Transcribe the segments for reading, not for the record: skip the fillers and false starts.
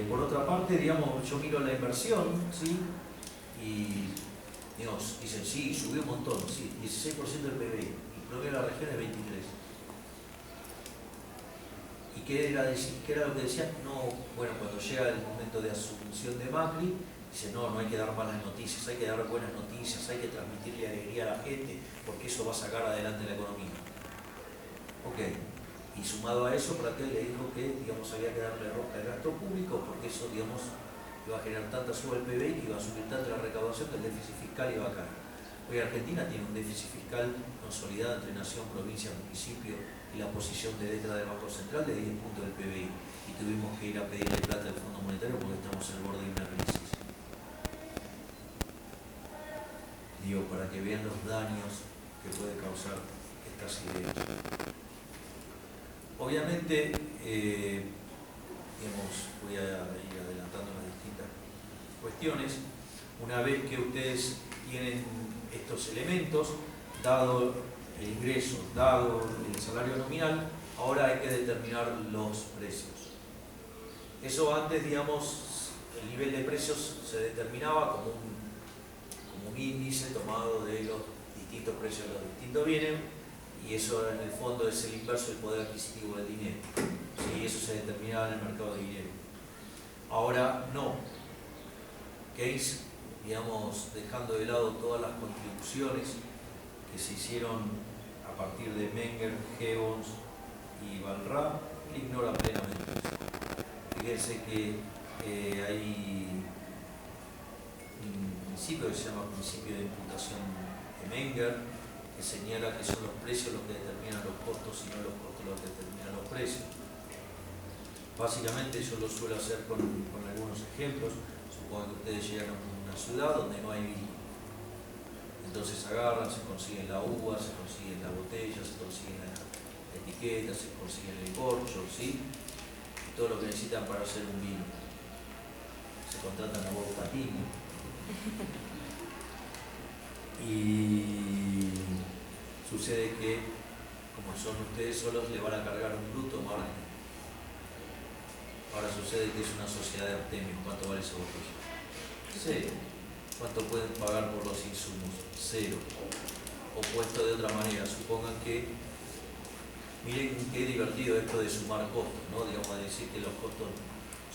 Por otra parte, digamos, yo miro la inversión, ¿sí? Y digamos, dicen, sí, subió un montón, sí, 16% del PBI, el promedio de la región es 23%. ¿Y qué era lo que decían? No, bueno, cuando llega el momento de asunción de Macri, dice, no hay que dar malas noticias, hay que dar buenas noticias, hay que transmitirle alegría a la gente, porque eso va a sacar adelante la economía. Ok, y sumado a eso, Pratel le dijo que, digamos, había que darle rosca al gasto público, porque eso, digamos, iba a generar tanta suba el PBI que iba a subir tanto la recaudación que el déficit fiscal iba a caer. Hoy Argentina tiene un déficit fiscal consolidado entre nación, provincia, municipio y la posición de letra del Banco Central de 10 puntos del PBI. Y tuvimos que ir a pedirle plata al Fondo Monetario porque estamos al borde de una crisis. Digo, para que vean los daños que puede causar estas ideas. Obviamente, voy a ir adelantando las distintas cuestiones. Una vez que ustedes tienen estos elementos, dado el ingreso, dado el salario nominal, ahora hay que determinar los precios. Eso antes, digamos, el nivel de precios se determinaba como un índice tomado de los distintos precios de los distintos bienes, y eso en el fondo es el inverso del poder adquisitivo del dinero. Y eso se determinaba en el mercado de dinero. Ahora no. Keynes, digamos, dejando de lado todas las contribuciones que se hicieron a partir de Menger, Gibbons y Van Raab, ignora plenamente eso. Fíjense que hay un principio que se llama principio de imputación de Menger, que señala que son los precios los que determinan los costos y no los costos los que determinan los precios. Básicamente yo lo suelo hacer con algunos ejemplos. Supongo que ustedes llegan a una ciudad donde no hay vino. Entonces agarran, se consiguen la uva, se consiguen la botella, se consiguen la etiqueta, se consiguen el corcho, ¿sí? Y todo lo que necesitan para hacer un vino. Se contratan a Bocatini. Y sucede que, como son ustedes solos, le van a cargar un bruto margen. Ahora sucede que es una sociedad de Artemio. ¿Cuánto vale esa botella? 0. ¿Cuánto pueden pagar por los insumos? 0. O puesto de otra manera, supongan que, miren qué divertido esto de sumar costos, ¿no? Digamos, de decir que los costos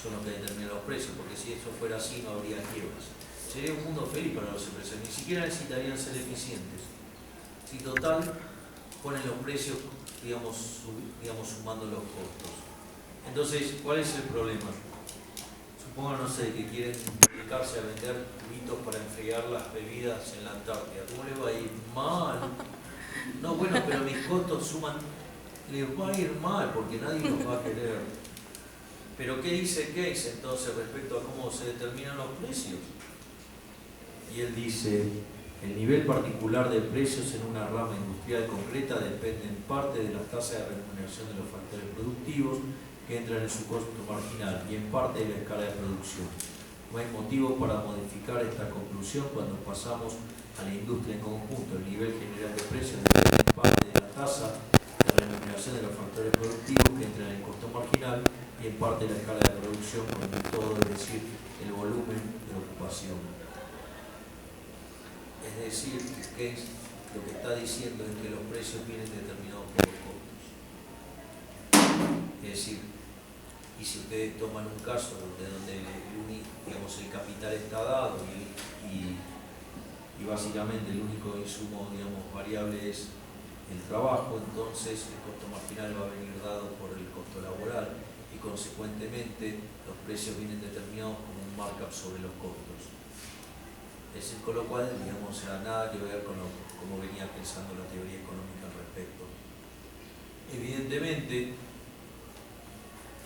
son los que determinan los precios, porque si eso fuera así no habría quiebras. Sería un mundo feliz para los empresarios, ni siquiera necesitarían ser eficientes. Si total ponen los precios, digamos, sumando los costos. Entonces, ¿cuál es el problema? Supongan, no sé, que quieren dedicarse a vender cubitos para enfriar las bebidas en la Antártida. ¿Cómo les va a ir? Mal. No, bueno, pero mis costos suman. Les va a ir mal porque nadie los va a querer. Pero ¿qué dice Keynes entonces respecto a cómo se determinan los precios? Y él dice, el nivel particular de precios en una rama industrial concreta depende en parte de las tasas de remuneración de los factores productivos que entran en su costo marginal y en parte de la escala de producción. No hay motivo para modificar esta conclusión cuando pasamos a la industria en conjunto. El nivel general de precios depende en parte de la tasa de remuneración de los factores productivos que entran en el costo marginal y en parte de la escala de producción, con todo, es decir, el volumen de ocupación. Es decir, que lo que está diciendo es que los precios vienen determinados por los costos. Es decir, y si ustedes toman un caso donde digamos, el capital está dado y básicamente el único insumo, digamos, variable es el trabajo, entonces el costo marginal va a venir dado por el costo laboral y consecuentemente los precios vienen determinados como un markup sobre los costos. Es decir, con lo cual, digamos, nada que ver con cómo venía pensando la teoría económica al respecto. Evidentemente,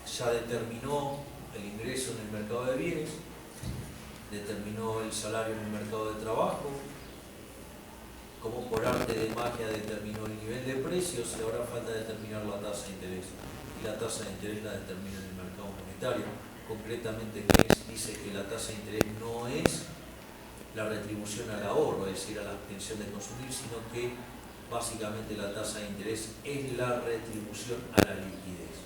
ya determinó el ingreso en el mercado de bienes, determinó el salario en el mercado de trabajo, como por arte de magia determinó el nivel de precios y ahora falta determinar la tasa de interés. Y la tasa de interés la determina en el mercado monetario. Concretamente, Keynes dice que la tasa de interés no es la retribución al ahorro, es decir, a la intención de consumir, sino que básicamente la tasa de interés es la retribución a la liquidez.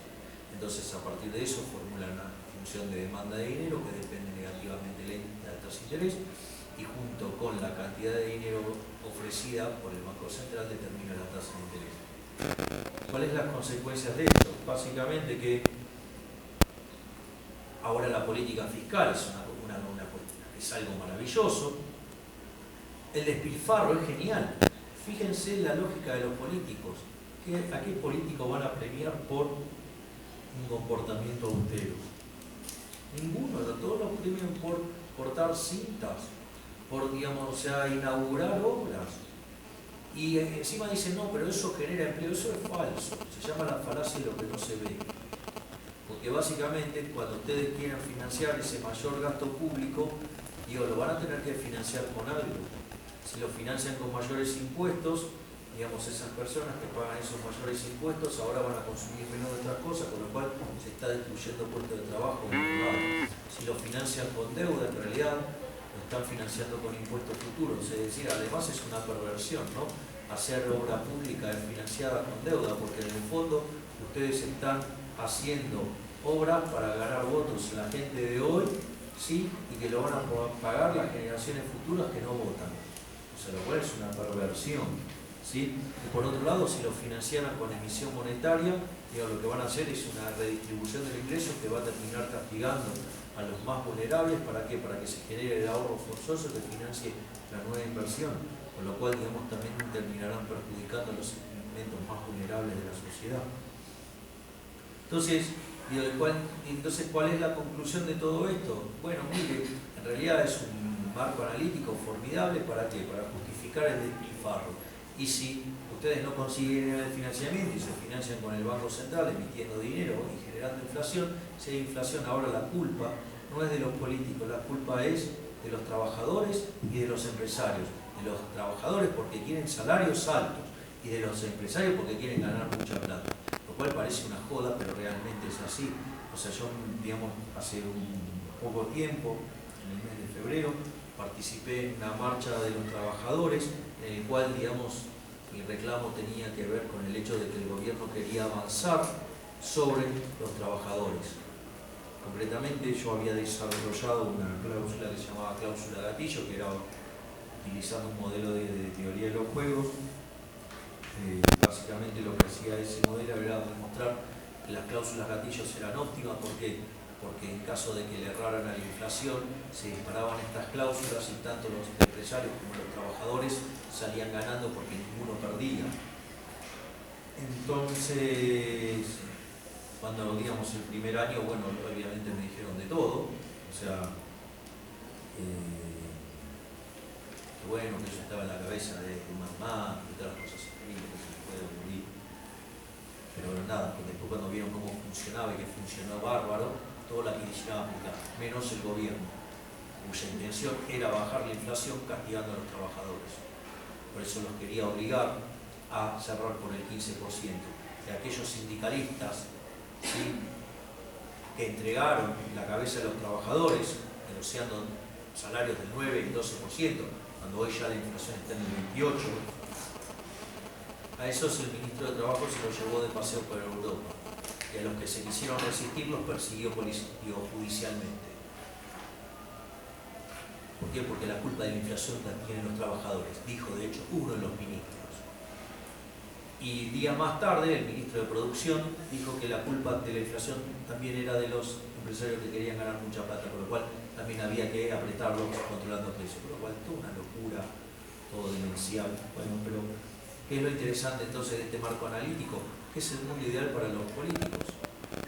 Entonces, a partir de eso formula una función reducción de demanda de dinero que depende negativamente de la tasa de interés, y junto con la cantidad de dinero ofrecida por el Banco Central determina la tasa de interés. ¿Cuáles son las consecuencias de esto? Básicamente que ahora la política fiscal es algo maravilloso. El despilfarro es genial. Fíjense la lógica de los políticos. ¿A qué políticos van a premiar por un comportamiento austero? Ninguno, todos los premian por cortar cintas, por, digamos, o sea, inaugurar obras. Y encima dicen, no, pero eso genera empleo. Eso es falso. Se llama la falacia de lo que no se ve. Porque básicamente cuando ustedes quieran financiar ese mayor gasto público, lo van a tener que financiar con algo. Si lo financian con mayores impuestos, digamos, esas personas que pagan esos mayores impuestos ahora van a consumir menos de otras cosas, con lo cual se está destruyendo puestos de trabajo. Si lo financian con deuda, en realidad lo están financiando con impuestos futuros. Es decir, además es una perversión, ¿no? Hacer obra pública financiada con deuda, porque en el fondo ustedes están haciendo obras para ganar votos a la gente de hoy, ¿sí? Y que lo van a pagar las generaciones futuras que no votan. O sea, lo cual es una perversión, ¿sí? Y por otro lado, si lo financiaran con emisión monetaria, lo que van a hacer es una redistribución del ingreso que va a terminar castigando a los más vulnerables. ¿Para qué? Para que se genere el ahorro forzoso que financie la nueva inversión, con lo cual, digamos, también terminarán perjudicando a los segmentos más vulnerables de la sociedad. Entonces, ¿cuál es la conclusión de todo esto? Bueno, mire, en realidad es un marco analítico formidable. ¿Para qué? Para justificar el despilfarro. Y si ustedes no consiguen el financiamiento y se financian con el Banco Central emitiendo dinero y generando inflación, si hay inflación, ahora la culpa no es de los políticos, la culpa es de los trabajadores y de los empresarios. De los trabajadores porque quieren salarios altos y de los empresarios porque quieren ganar mucha plata. Lo cual parece una joda, pero realmente es así. O sea, yo, digamos, hace un poco tiempo, en el mes de febrero, participé en una marcha de los trabajadores, en el cual, digamos, mi reclamo tenía que ver con el hecho de que el gobierno quería avanzar sobre los trabajadores. Concretamente, yo había desarrollado una cláusula que se llamaba cláusula gatillo, que era utilizando un modelo de teoría de los juegos. Básicamente lo que hacía ese modelo era demostrar que las cláusulas gatillos eran óptimas. ¿Por qué? Porque en caso de que le erraran a la inflación, se disparaban estas cláusulas y tanto los empresarios como los trabajadores salían ganando porque ninguno perdía. Entonces, cuando, digamos, el primer año, bueno, obviamente me dijeron de todo, o sea, que bueno, que yo estaba en la cabeza de mamá y todas las cosas increíbles que se me puede ocurrir. Pero nada, porque después cuando vieron cómo funcionaba y que funcionó bárbaro, todo la quisieron aplicar, menos el gobierno, cuya intención era bajar la inflación castigando a los trabajadores. Por eso los quería obligar a cerrar por el 15%. De aquellos sindicalistas, ¿sí?, que entregaron la cabeza a los trabajadores, negociando salarios del 9 y 12%, cuando hoy ya la inflación está en el 28%, a esos el ministro de Trabajo se los llevó de paseo por Europa. Y a los que se quisieron resistir los persiguió judicialmente. ¿Por qué? Porque la culpa de la inflación la tienen los trabajadores, dijo de hecho uno de los ministros. Y días más tarde el ministro de Producción dijo que la culpa de la inflación también era de los empresarios que querían ganar mucha plata, por lo cual también había que apretarlos controlando precios, por lo cual toda una locura, todo demencial. Bueno, pero ¿qué es lo interesante entonces de este marco analítico? Que es el mundo ideal para los políticos.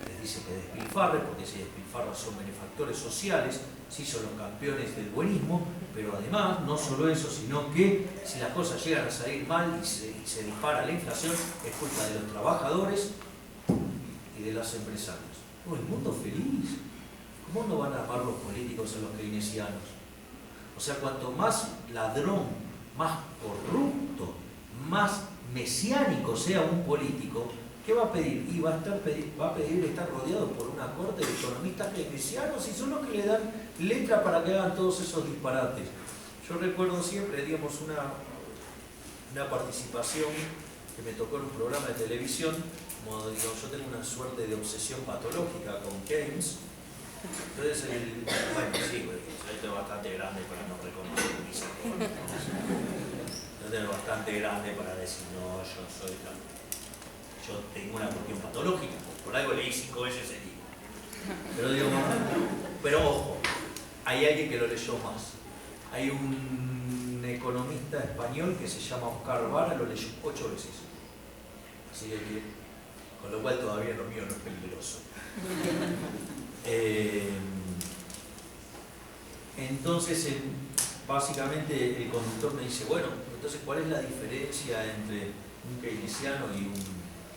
Les dice que despilfarren, porque si despilfarran son benefactores sociales, sí son los campeones del buenismo, pero además, no solo eso, sino que si las cosas llegan a salir mal y se dispara la inflación, es culpa de los trabajadores y de los empresarios. Oh, el mundo feliz. ¿Cómo no van a amar los políticos a los keynesianos? O sea, cuanto más ladrón, más corrupto, más mesiánico sea un político, ¿qué va a pedir? Y va a pedir estar rodeado por una corte de economistas keynesianos y son los que le dan letra para que hagan todos esos disparates. Yo recuerdo siempre, digamos, una participación que me tocó en un programa de televisión. Como digo, yo tengo una suerte de obsesión patológica con Keynes, Entonces, bueno, sí, güey, yo estoy bastante grande para no reconocer mis errores. Yo estoy bastante grande para decir, no, yo tengo una cuestión patológica, por algo leí 5 veces el libro. Pero digo, pero ojo, hay alguien que lo leyó más. Hay un economista español que se llama Oscar Vara, lo leyó 8 veces. Así que, con lo cual todavía lo mío no es peligroso. Entonces, básicamente el conductor me dice, bueno, entonces ¿cuál es la diferencia entre un keynesiano y un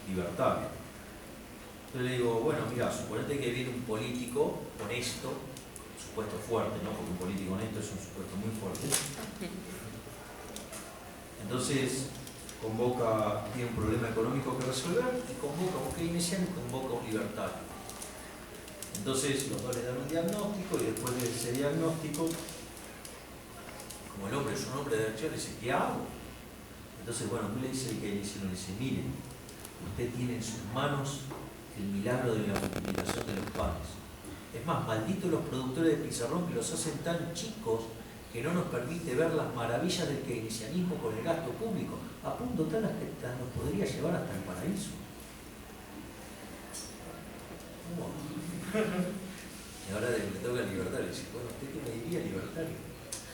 libertario? Yo le digo, bueno, mira, suponete que viene un político honesto, supuesto fuerte, ¿no? Porque un político honesto es un supuesto muy fuerte. Entonces, tiene un problema económico que resolver, y convoca a un keynesiano y convoca a un libertario. Entonces, los dos le dan un diagnóstico y después de ese diagnóstico, como el hombre es un hombre de acción, le dice, ¿qué hago? Entonces, bueno, tú le dice el keynesiano, le dice, mire, usted tiene en sus manos el milagro de la multiplicación de los panes. Es más, malditos los productores de pizarrón que los hacen tan chicos que no nos permite ver las maravillas del keynesianismo con el gasto público, a punto tal que nos podría llevar hasta el paraíso. Y ahora le toca el libertario, le dice, bueno, ¿usted qué me diría libertario?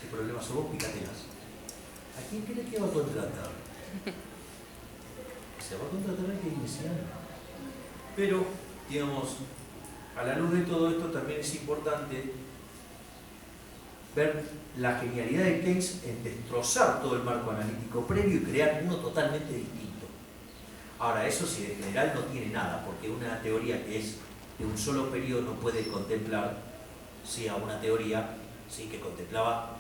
¿Qué problema sos vos? Pícatelas. ¿A quién cree que va a contratar? Se va a contratar al keynesiano. Pero, digamos, a la luz de todo esto también es importante ver la genialidad de Keynes en destrozar todo el marco analítico previo y crear uno totalmente distinto. Ahora, eso sí, de general no tiene nada, porque una teoría que es de un solo periodo no puede contemplar, sí, a una teoría, sí, que contemplaba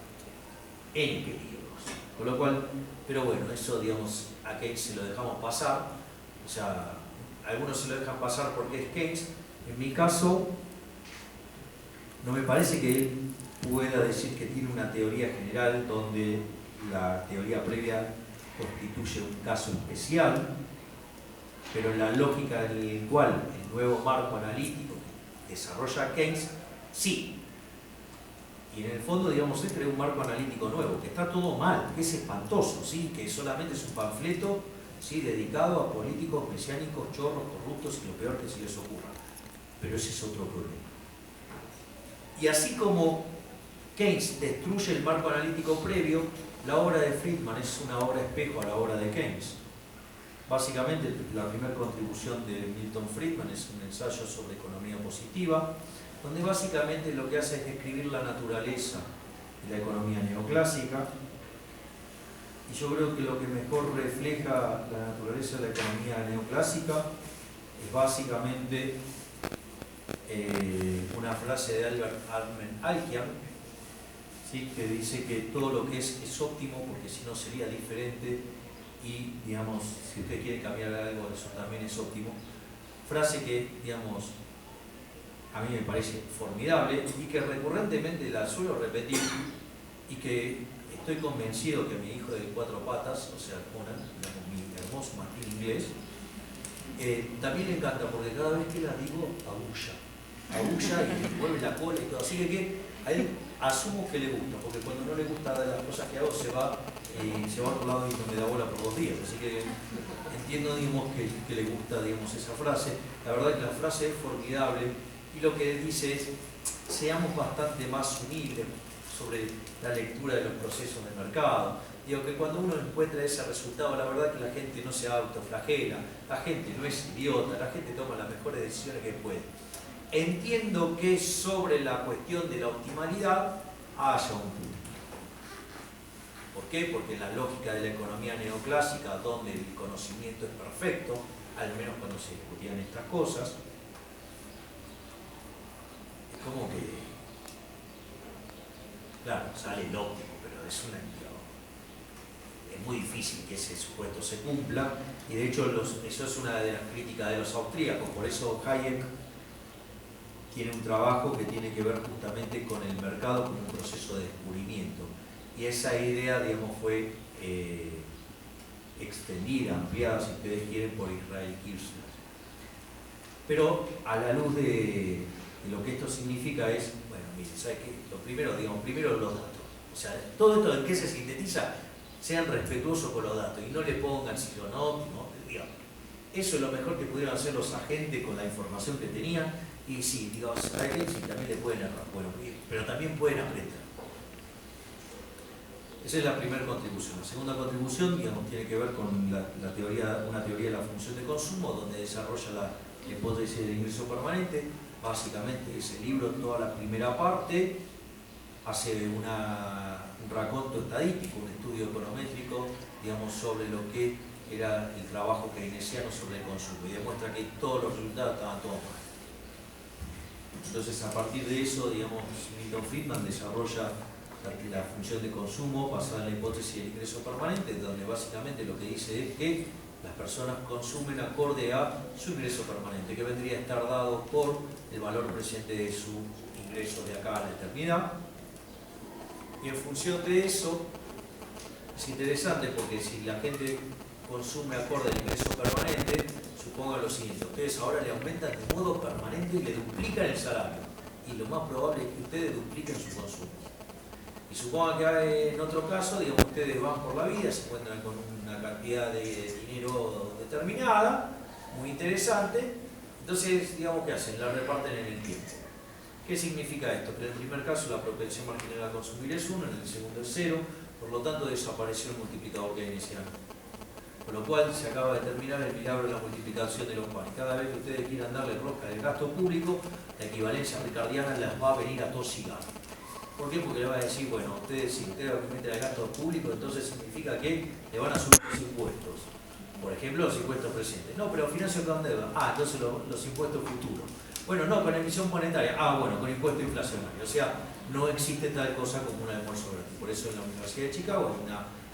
N periodos. Con lo cual, pero bueno, eso, digamos, a Keynes se lo dejamos pasar, o sea, algunos se lo dejan pasar porque es Keynes. En mi caso, no me parece que él pueda decir que tiene una teoría general donde la teoría previa constituye un caso especial, pero en la lógica en la cual el nuevo marco analítico que desarrolla Keynes, sí. Y en el fondo, digamos, él crea un marco analítico nuevo, que está todo mal, que es espantoso, ¿sí? Que solamente es un panfleto, ¿sí?, dedicado a políticos mesiánicos, chorros, corruptos y lo peor que se les ocurra. Pero ese es otro problema. Y así como Keynes destruye el marco analítico previo, la obra de Friedman es una obra espejo a la obra de Keynes. Básicamente, la primera contribución de Milton Friedman es un ensayo sobre economía positiva, donde básicamente lo que hace es describir la naturaleza de la economía neoclásica. Y yo creo que lo que mejor refleja la naturaleza de la economía neoclásica es básicamente una frase de Albert Einstein, ¿sí?, que dice que todo lo que es óptimo, porque si no sería diferente, y, digamos, si usted quiere cambiar algo, eso también es óptimo. Frase que, digamos, a mí me parece formidable y que recurrentemente la suelo repetir, y que estoy convencido que mi hijo de 4 patas, o sea, Conan, mi hermoso Martín inglés, también le encanta, porque cada vez que la digo, aúlla y mueve la cola y todo. Así que a él asumo que le gusta, porque cuando no le gusta de las cosas que hago se va a otro lado y no me da bola por 2 días. Así que entiendo, digamos, que le gusta, digamos, esa frase. La verdad es que la frase es formidable y lo que dice es: seamos bastante más humildes sobre la lectura de los procesos del mercado. Digo que cuando uno encuentra ese resultado, la verdad es que la gente no se autoflagela, la gente no es idiota, la gente toma las mejores decisiones que puede. Entiendo que sobre la cuestión de la optimalidad haya un punto. ¿Por qué? Porque en la lógica de la economía neoclásica, donde el conocimiento es perfecto, al menos cuando se discutían estas cosas, es como que, claro, sale el óptimo, pero es muy difícil que ese supuesto se cumpla, y de hecho eso es una de las críticas de los austríacos. Por eso Hayek tiene un trabajo que tiene que ver justamente con el mercado como un proceso de descubrimiento, y esa idea, digamos, fue extendida, ampliada, si ustedes quieren, por Israel Kirzner. Pero a la luz de Y lo que esto significa es, bueno, mire, ¿sabes qué? Lo primero, digamos, primero los datos. O sea, todo esto en qué se sintetiza, sean respetuosos con los datos y no le pongan si son óptimos, digamos. Eso es lo mejor que pudieron hacer los agentes con la información que tenían. Y sí, digamos, ¿sabes qué? Sí, también le pueden errar, bueno, pero también pueden aprender. Esa es la primera contribución. La segunda contribución, digamos, tiene que ver con una teoría de la función de consumo, donde desarrolla la hipótesis del ingreso permanente. Básicamente ese libro, toda la primera parte, hace un raconto estadístico, un estudio econométrico, digamos, sobre lo que era el trabajo keynesiano sobre el consumo, y demuestra que todos los resultados estaban todos mal. Entonces, a partir de eso, digamos, Milton Friedman desarrolla la función de consumo basada en la hipótesis del ingreso permanente, donde básicamente lo que dice es que las personas consumen acorde a su ingreso permanente, que vendría a estar dado por el valor presente de su ingreso de acá a la eternidad. Y en función de eso, es interesante porque si la gente consume acorde al ingreso permanente, supongan lo siguiente: ustedes ahora le aumentan de modo permanente y le duplican el salario, y lo más probable es que ustedes dupliquen su consumo. Y supongan que en otro caso, digamos, ustedes van por la vida, se encuentran con una cantidad de dinero determinada, muy interesante, entonces, digamos, ¿qué hacen? La reparten en el tiempo. ¿Qué significa esto? Que en el primer caso la propensión marginal a consumir es 1, en el segundo es 0, por lo tanto desapareció el multiplicador keynesiano. Con lo cual se acaba de terminar el milagro de la multiplicación de los panes. Cada vez que ustedes quieran darle rosca del gasto público, la equivalencia ricardiana las va a venir a tosigar. ¿Por qué? Porque le va a decir, bueno, ustedes, si ustedes aumentan el gasto público, entonces significa que le van a subir los impuestos. Por ejemplo, los impuestos presentes. No, pero financio con deuda. Ah, entonces los impuestos futuros. Bueno, no, con emisión monetaria. Ah, bueno, con impuesto inflacionario. O sea, no existe tal cosa como un almuerzo gratis. Por eso en la Universidad de Chicago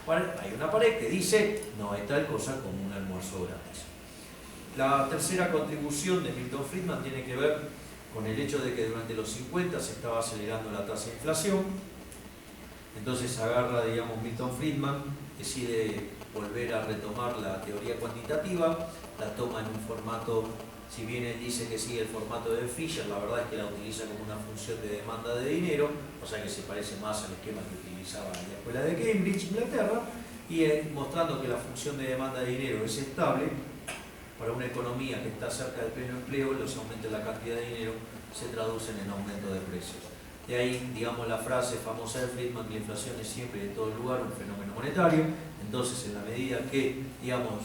hay una pared que dice, no hay tal cosa como un almuerzo gratis. La tercera contribución de Milton Friedman tiene que ver con el hecho de que durante los 50 se estaba acelerando la tasa de inflación. Entonces agarra, digamos, Milton Friedman, decide volver a retomar la teoría cuantitativa, la toma en un formato, si bien él dice que sigue el formato de Fisher, la verdad es que la utiliza como una función de demanda de dinero, o sea que se parece más al esquema que utilizaba en la escuela de Cambridge, Inglaterra, y mostrando que la función de demanda de dinero es estable. Para una economía que está cerca del pleno empleo, los aumentos de la cantidad de dinero se traducen en aumento de precios. De ahí, digamos, la frase famosa de Friedman, que la inflación es siempre y en todo lugar un fenómeno monetario. Entonces, en la medida que, digamos,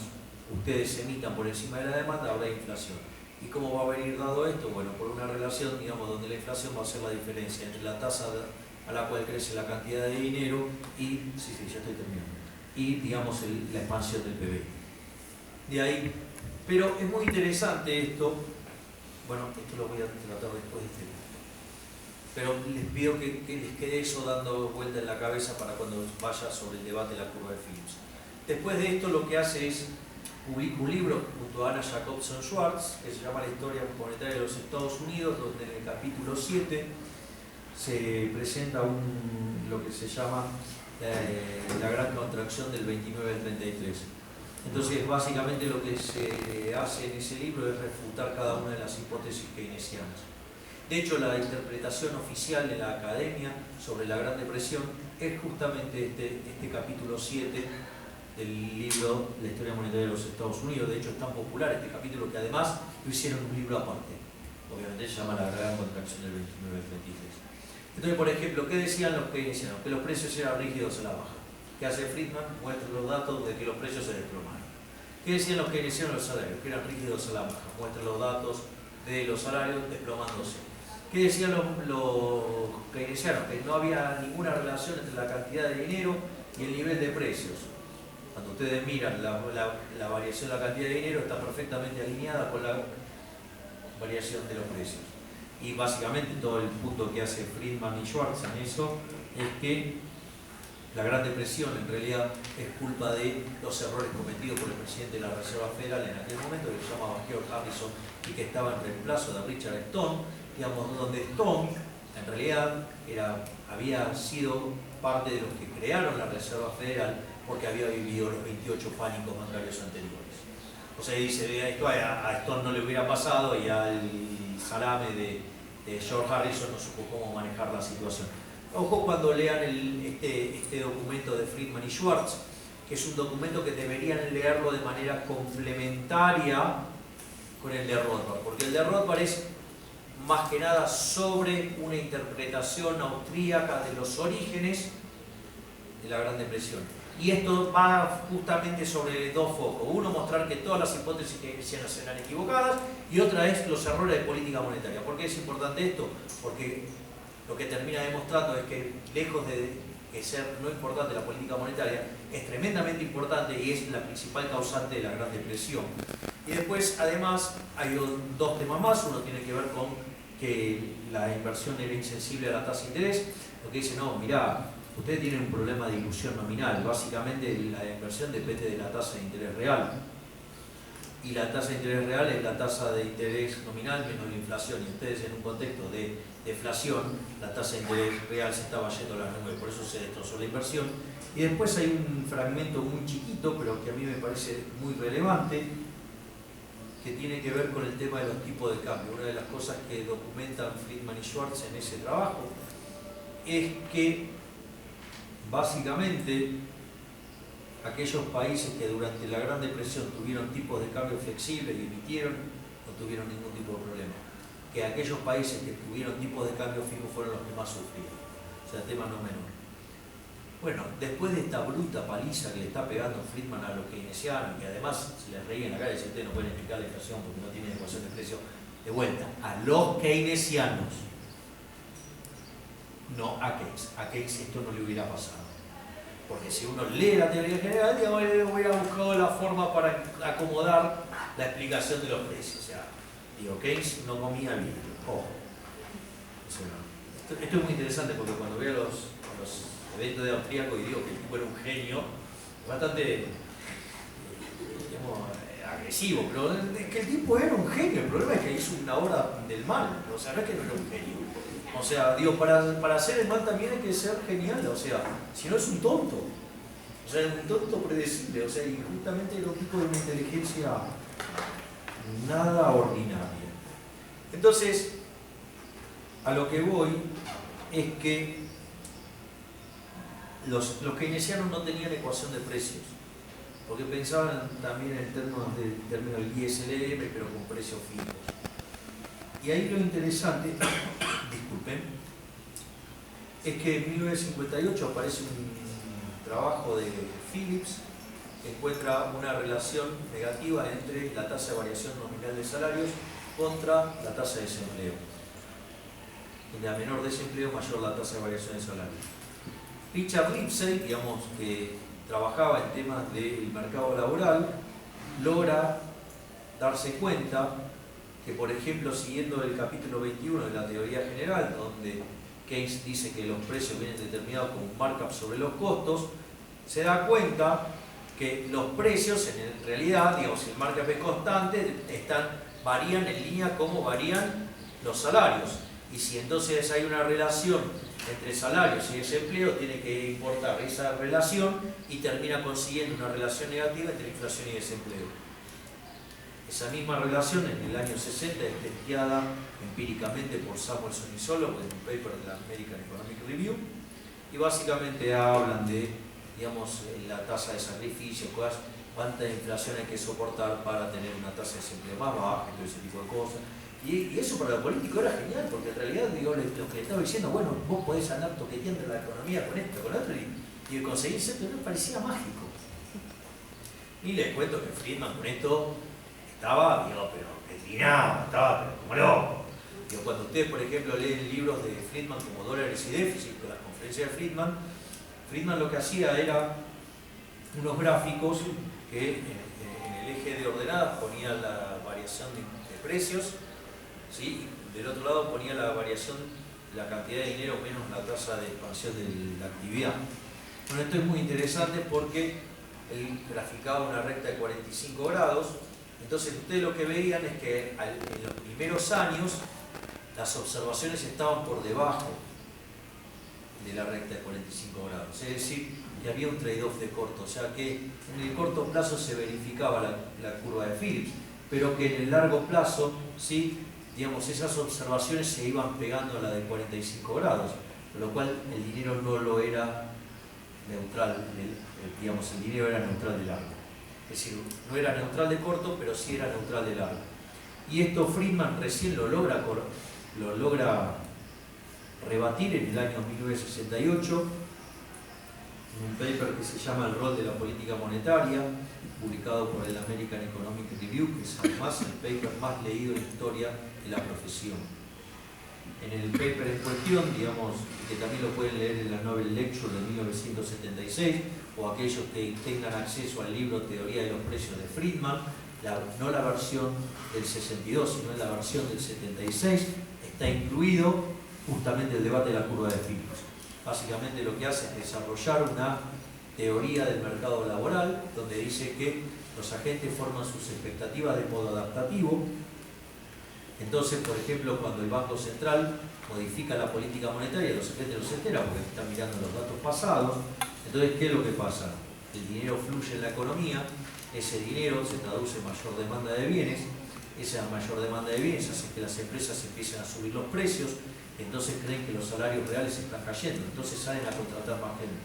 ustedes se emitan por encima de la demanda, habrá inflación. ¿Y cómo va a venir dado esto? Bueno, por una relación, digamos, donde la inflación va a ser la diferencia entre la tasa a la cual crece la cantidad de dinero y, ya estoy terminando, y, digamos, la expansión del PBI. De ahí, pero es muy interesante esto. Bueno, esto lo voy a tratar después de este. Pero les pido que les quede eso dando vuelta en la cabeza para cuando vaya sobre el debate de la curva de Phillips. Después de esto, lo que hace es publica un libro junto a Anna Jacobson Schwartz, que se llama La historia monetaria de los Estados Unidos, donde en el capítulo 7 se presenta lo que se llama la gran contracción del 29 al 33. Entonces, básicamente lo que se hace en ese libro es refutar cada una de las hipótesis keynesianas. De hecho, la interpretación oficial de la academia sobre la Gran Depresión es justamente este capítulo 7 del libro La historia monetaria de los Estados Unidos. De hecho, es tan popular este capítulo que además lo hicieron un libro aparte. Obviamente se llama La gran contracción del 29 al 33. Entonces, por ejemplo, ¿qué decían los keynesianos? Que los precios eran rígidos a la baja. ¿Qué hace Friedman? Muestra los datos de que los precios se desplomaron. ¿Qué decían los keynesianos de los salarios? Que eran rígidos a la baja. Muestra los datos de los salarios desplomándose. ¿Qué decían los keynesianos? Que no había ninguna relación entre la cantidad de dinero y el nivel de precios. Cuando ustedes miran la variación de la cantidad de dinero, está perfectamente alineada con la variación de los precios. Y básicamente todo el punto que hace Friedman y Schwartz en eso es que la Gran Depresión en realidad es culpa de los errores cometidos por el presidente de la Reserva Federal en aquel momento, que se llamaba George Harrison y que estaba en reemplazo de Richard Stone, digamos, donde Stone en realidad había sido parte de los que crearon la Reserva Federal porque había vivido los 28 pánicos bancarios anteriores. O sea, dice, esto a Stone no le hubiera pasado y al salame de George Harrison no supo cómo manejar la situación. Ojo cuando lean este documento de Friedman y Schwartz, que es un documento que deberían leerlo de manera complementaria con el de Rothbard, porque el de Rothbard es más que nada sobre una interpretación austríaca de los orígenes de la Gran Depresión. Y esto va justamente sobre dos focos. Uno, mostrar que todas las hipótesis keynesianas eran equivocadas, y otra es los errores de política monetaria. ¿Por qué es importante esto? Porque lo que termina demostrando es que, lejos de ser no importante la política monetaria, es tremendamente importante y es la principal causante de la Gran Depresión. Y después, además, hay dos temas más. Uno tiene que ver con que la inversión era insensible a la tasa de interés. Lo que dice, no, mirá, ustedes tienen un problema de ilusión nominal. Básicamente la inversión depende de la tasa de interés real. Y la tasa de interés real es la tasa de interés nominal menos la inflación. Y ustedes, en un contexto de deflación, la tasa de interés real se estaba yendo a las nubes. Por eso se destrozó la inversión. Y después hay un fragmento muy chiquito, pero que a mí me parece muy relevante, que tiene que ver con el tema de los tipos de cambio. Una de las cosas que documentan Friedman y Schwartz en ese trabajo es que básicamente aquellos países que durante la Gran Depresión tuvieron tipos de cambio flexibles y emitieron, no tuvieron ningún tipo de problema. Que aquellos países que tuvieron tipos de cambio fijos fueron los que más sufrieron. O sea, tema no menor. Bueno, después de esta bruta paliza que le está pegando Friedman a los keynesianos, que además se les reía en la cara y decía, ustedes no pueden explicar la inflación porque no tienen ecuación de precio, de vuelta, a los keynesianos, no a Keynes. A Keynes esto no le hubiera pasado. Porque si uno lee la teoría general, digamos, hubiera buscado la forma para acomodar la explicación de los precios. O sea, digo, Keynes no comía bien. Ojo. O sea, esto es muy interesante porque cuando veo los eventos de austríaco y digo que el tipo era un genio, bastante, digamos, agresivo, pero es que el tipo era un genio. El problema es que hizo una obra del mal. O sea, no es que no era un genio. O sea, digo, para hacer el mal también hay que ser genial, o sea, si no es un tonto. O sea, es un tonto predecible, o sea, y justamente era un tipo de una inteligencia nada ordinaria. Entonces, a lo que voy es que los keynesianos no tenían ecuación de precios, porque pensaban también en términos del ISLM, pero con precios fijos. Y ahí lo interesante, disculpen, es que en 1958 aparece un trabajo de Phillips que encuentra una relación negativa entre la tasa de variación nominal de salarios contra la tasa de desempleo. Y a menor desempleo, mayor la tasa de variación de salarios. Richard Lipsey, digamos, que trabajaba en temas del mercado laboral, logra darse cuenta que, por ejemplo, siguiendo el capítulo 21 de la teoría general, donde Keynes dice que los precios vienen determinados como un markup sobre los costos, se da cuenta que los precios, en realidad, digamos, si el markup es constante, varían en línea como varían los salarios. Y si entonces hay una relación entre salarios y desempleo, tiene que importar esa relación y termina consiguiendo una relación negativa entre inflación y desempleo. Esa misma relación en el año 60 es testeada empíricamente por Samuelson y Solow en un paper de la American Economic Review, y básicamente hablan de, digamos, la tasa de sacrificio, cuánta inflación hay que soportar para tener una tasa de desempleo más baja y todo ese tipo de cosas. Y eso para los políticos era genial, porque en realidad, digo, lo que le estaba diciendo, bueno, vos podés andar toqueteando la economía con esto, con otro, y conseguirse, pero no parecía mágico. Y les cuento que Friedman con esto estaba, digo, pero declinado, estaba pero como loco. Digo, cuando ustedes, por ejemplo, leen libros de Friedman como Dólares y Déficit, con las conferencias de Friedman lo que hacía era unos gráficos que en el eje de ordenadas ponía la variación de precios, ¿sí? Del otro lado ponía la variación de la cantidad de dinero menos la tasa de expansión de la actividad. Bueno, esto es muy interesante porque él graficaba una recta de 45 grados. Entonces ustedes lo que veían es que en los primeros años las observaciones estaban por debajo de la recta de 45 grados. Es decir, que había un trade-off de corto. O sea que en el corto plazo se verificaba la curva de Phillips, pero que en el largo plazo, sí, digamos, esas observaciones se iban pegando a la de 45 grados, con lo cual el dinero no lo era neutral, digamos, el dinero era neutral de largo. Es decir, no era neutral de corto, pero sí era neutral de largo. Y esto Friedman recién lo logra rebatir en el año 1968, en un paper que se llama El rol de la política monetaria, publicado por el American Economic Review, que es además el paper más leído en la historia de la profesión. En el paper en cuestión, digamos, que también lo pueden leer en la Nobel Lecture de 1976, o aquellos que tengan acceso al libro Teoría de los Precios de Friedman, no la versión del 62, sino la versión del 76, está incluido justamente el debate de la curva de Phillips. Básicamente lo que hace es desarrollar una teoría del mercado laboral, donde dice que los agentes forman sus expectativas de modo adaptativo. Entonces, por ejemplo, cuando el Banco Central modifica la política monetaria, los agentes no se enteran porque están mirando los datos pasados. Entonces, ¿qué es lo que pasa? El dinero fluye en la economía, ese dinero se traduce en mayor demanda de bienes, esa mayor demanda de bienes hace que las empresas empiecen a subir los precios, entonces creen que los salarios reales están cayendo, entonces salen a contratar más gente.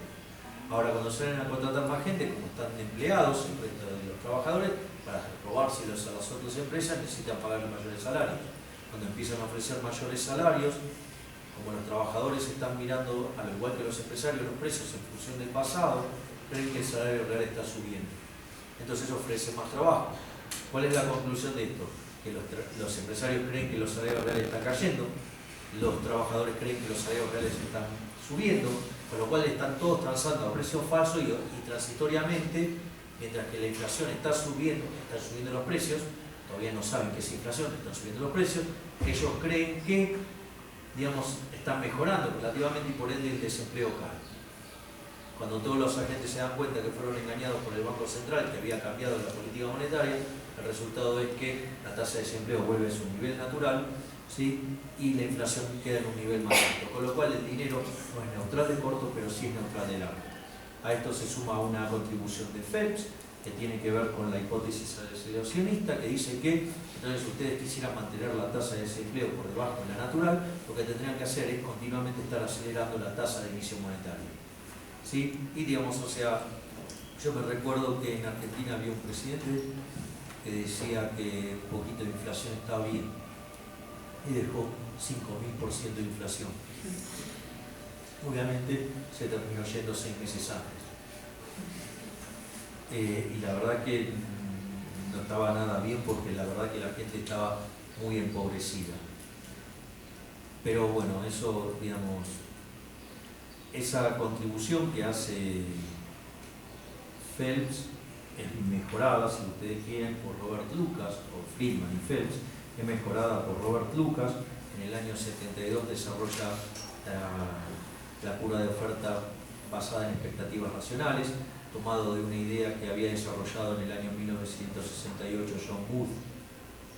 Ahora, cuando salen a contratar más gente, como están empleados, el resto de los trabajadores, para robárselos a las otras empresas necesitan pagarle mayores salarios. Cuando empiezan a ofrecer mayores salarios, como los trabajadores están mirando, al igual que los empresarios, los precios en función del pasado, creen que el salario real está subiendo. Entonces ofrecen más trabajo. ¿Cuál es la conclusión de esto? Que los empresarios creen que los salarios reales están cayendo, los trabajadores creen que los salarios reales están subiendo, con lo cual están todos transando a precios falsos y transitoriamente, mientras que la inflación está subiendo los precios, todavía no saben qué es inflación, están subiendo los precios, ellos creen que, digamos, están mejorando relativamente y por ende el desempleo cae. Cuando todos los agentes se dan cuenta que fueron engañados por el Banco Central, que había cambiado la política monetaria, el resultado es que la tasa de desempleo vuelve a su nivel natural, ¿sí? Y la inflación queda en un nivel más alto, con lo cual el dinero no es neutral de corto, pero sí es neutral de largo. A esto se suma una contribución de Phelps, que tiene que ver con la hipótesis aceleracionista, que dice que entonces ustedes quisieran mantener la tasa de desempleo por debajo de la natural, lo que tendrían que hacer es continuamente estar acelerando la tasa de emisión monetaria. ¿Sí? Y digamos, o sea, yo me recuerdo que en Argentina había un presidente que decía que un poquito de inflación estaba bien y dejó 5.000% de inflación. Obviamente se terminó yendo 6 meses antes. Y la verdad que no estaba nada bien porque la verdad que la gente estaba muy empobrecida. Pero bueno, eso, digamos, esa contribución que hace Phelps es mejorada, si ustedes quieren, por Robert Lucas, por Friedman y Phelps, es mejorada por Robert Lucas. En el año 72 desarrolla la curva de oferta basada en expectativas racionales, tomado de una idea que había desarrollado en el año 1968 John Booth,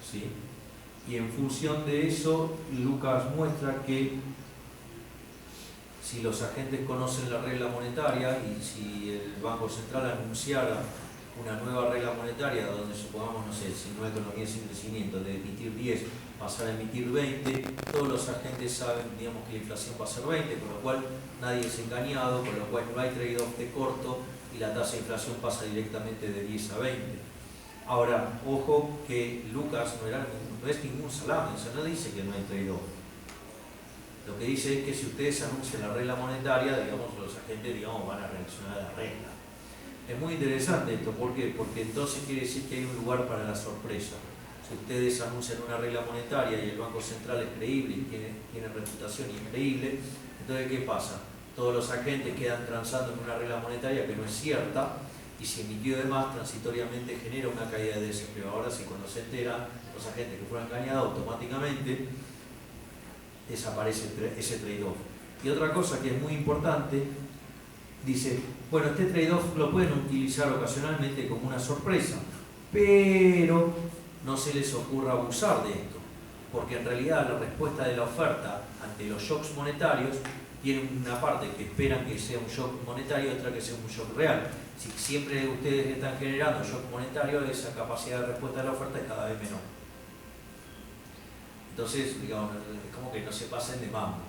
¿sí? Y en función de eso, Lucas muestra que si los agentes conocen la regla monetaria y si el Banco Central anunciara una nueva regla monetaria donde supongamos, no sé, si una economía sin crecimiento, de emitir 10 pasar a emitir 20, todos los agentes saben, digamos, que la inflación va a ser 20, con lo cual nadie es engañado, con lo cual no hay trade-off de corto y la tasa de inflación pasa directamente de 10 a 20. Ahora, ojo que Lucas no es ningún salame, o sea, no dice que no hay trade-off. Lo que dice es que si ustedes anuncian la regla monetaria, digamos, los agentes, digamos, van a reaccionar a la regla. Es muy interesante esto, ¿por qué? Porque entonces quiere decir que hay un lugar para la sorpresa. Si ustedes anuncian una regla monetaria y el Banco Central es creíble y tiene reputación y es creíble, entonces ¿qué pasa? Todos los agentes quedan transando en una regla monetaria que no es cierta y si emitió de más, transitoriamente genera una caída de desempleo. Ahora sí, cuando se enteran los agentes que fueron engañados, automáticamente desaparece ese trade-off. Y otra cosa que es muy importante, dice, bueno, este trade-off lo pueden utilizar ocasionalmente como una sorpresa, pero no se les ocurra abusar de esto, porque en realidad la respuesta de la oferta ante los shocks monetarios tiene una parte que esperan que sea un shock monetario y otra que sea un shock real. Si siempre ustedes están generando shock monetario, esa capacidad de respuesta de la oferta es cada vez menor. Entonces, digamos, es como que no se pasen de mambo.